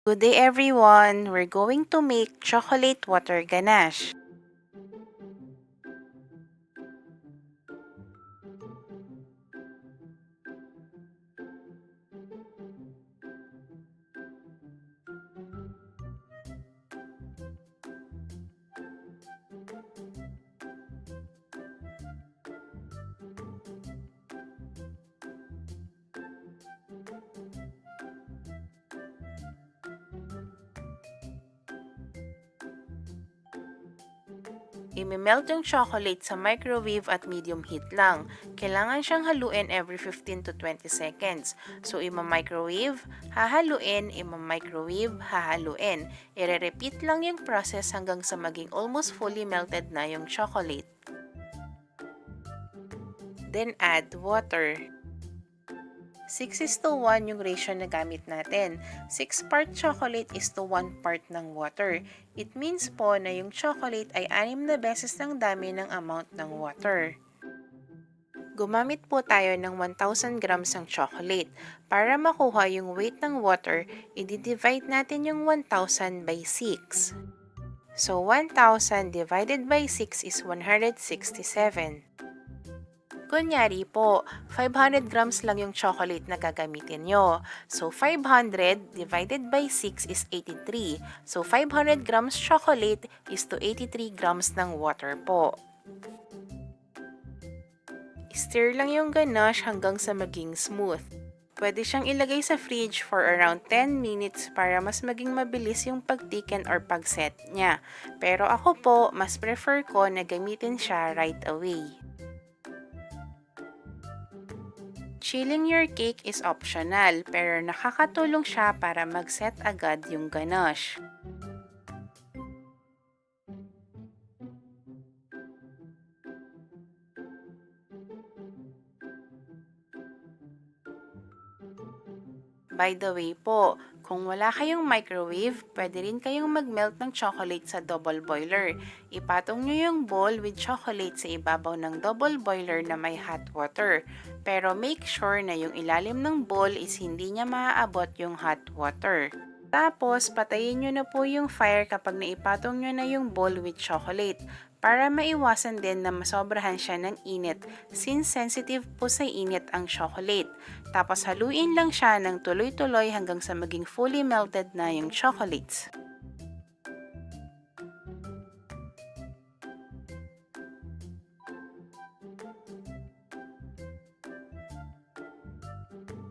Good day everyone! We're going to make chocolate water ganache. I-melt yung chocolate sa microwave at medium heat lang. Kailangan siyang haluin every 15 to 20 seconds. So, ima-microwave, hahaluin, ima-microwave, hahaluin. I-repeat lang yung process hanggang sa maging almost fully melted na yung chocolate. Then, add water. 6:1 yung ratio na gamit natin. 6 part chocolate is to 1 part ng water. It means po na yung chocolate ay 6 na beses ng dami ng amount ng water. Gumamit po tayo ng 1,000 grams ng chocolate. Para makuha yung weight ng water, i-divide natin yung 1,000 by 6. So, 1,000 divided by 6 is 167. Kunyari po, 500 grams lang yung chocolate na gagamitin nyo. So, 500 divided by 6 is 83. So, 500 grams chocolate is to 83 grams ng water po. Stir lang yung ganache hanggang sa maging smooth. Pwede siyang ilagay sa fridge for around 10 minutes para mas maging mabilis yung pag-thicken or pag-set niya. Pero ako po, mas prefer ko na gamitin siya right away. Chilling your cake is optional, pero nakakatulong siya para mag-set agad yung ganache. By the way po, kung wala kayong microwave, pwede rin kayong mag-melt ng chocolate sa double boiler. Ipatong nyo yung bowl with chocolate sa ibabaw ng double boiler na may hot water. Pero make sure na yung ilalim ng bowl is hindi niya maaabot yung hot water. Tapos, patayin nyo na po yung fire kapag naipatong nyo na yung bowl with chocolate para maiwasan din na masobrahan siya ng init since sensitive po sa init ang chocolate. Tapos haluin lang siya ng tuloy-tuloy hanggang sa maging fully melted na yung chocolates.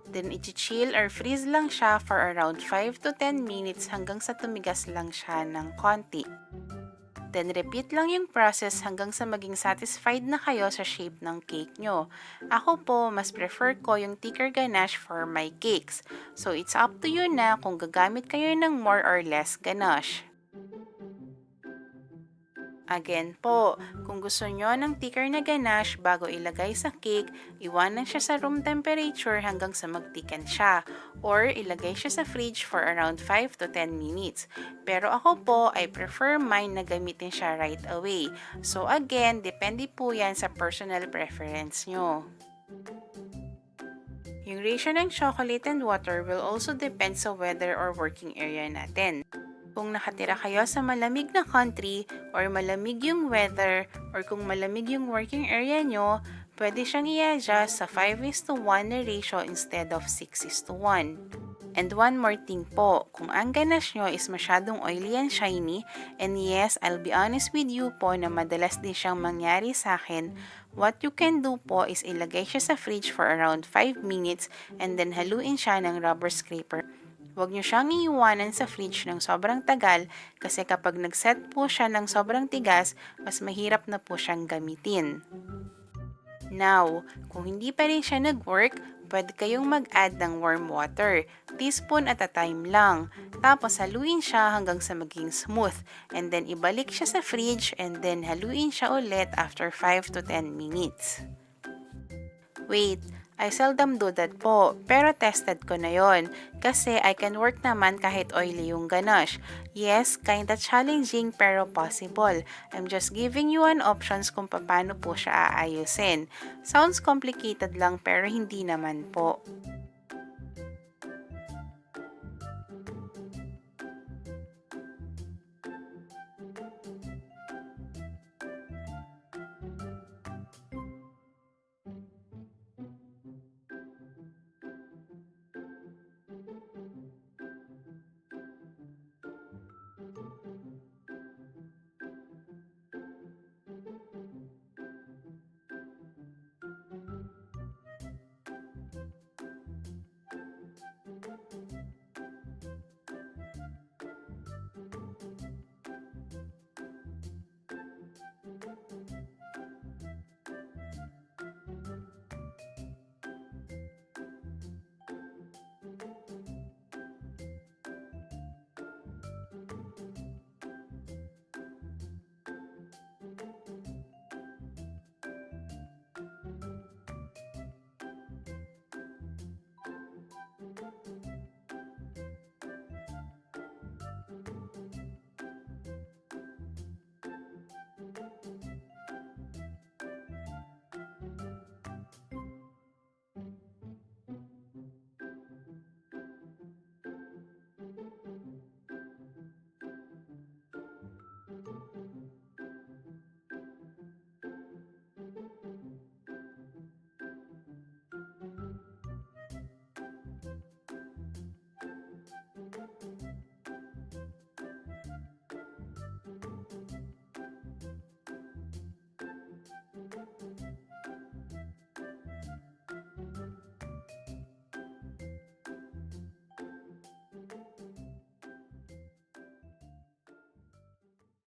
Then, i-chill or freeze lang siya for around 5 to 10 minutes hanggang sa tumigas lang siya ng konti. Then, repeat lang yung process hanggang sa maging satisfied na kayo sa shape ng cake nyo. Ako po, mas prefer ko yung thicker ganache for my cakes. So, it's up to you na kung gagamit kayo ng more or less ganache. Again po, kung gusto nyo ng thicker na ganache bago ilagay sa cake, iwanan siya sa room temperature hanggang sa mag-thicken siya, or ilagay siya sa fridge for around 5 to 10 minutes. Pero ako po, I prefer mine na gamitin siya right away. So again, depende po yan sa personal preference nyo. Yung ratio ng chocolate and water will also depend sa weather or working area natin. Kung nakatira kayo sa malamig na country or malamig yung weather or kung malamig yung working area nyo, pwede siyang i-adjust sa 5:1 na ratio instead of 6:1. And one more thing po, kung ang ganache nyo is masyadong oily and shiny, and yes, I'll be honest with you po na madalas din siyang mangyari sa akin, what you can do po is ilagay siya sa fridge for around 5 minutes and then haluin siya ng rubber scraper. Huwag nyo siyang iiwanan sa fridge ng sobrang tagal kasi kapag nag-set po siya ng sobrang tigas, mas mahirap na po siyang gamitin. Now, kung hindi pa rin siya nag-work, pwede kayong mag-add ng warm water, teaspoon at a time lang. Tapos haluin siya hanggang sa maging smooth and then ibalik siya sa fridge and then haluin siya ulit after 5 to 10 minutes. Wait, I seldom do that po, pero tested ko na yon kasi I can work naman kahit oily yung ganache. Yes, kinda challenging pero possible. I'm just giving you an options kung paano po siya aayusin. Sounds complicated lang pero hindi naman po.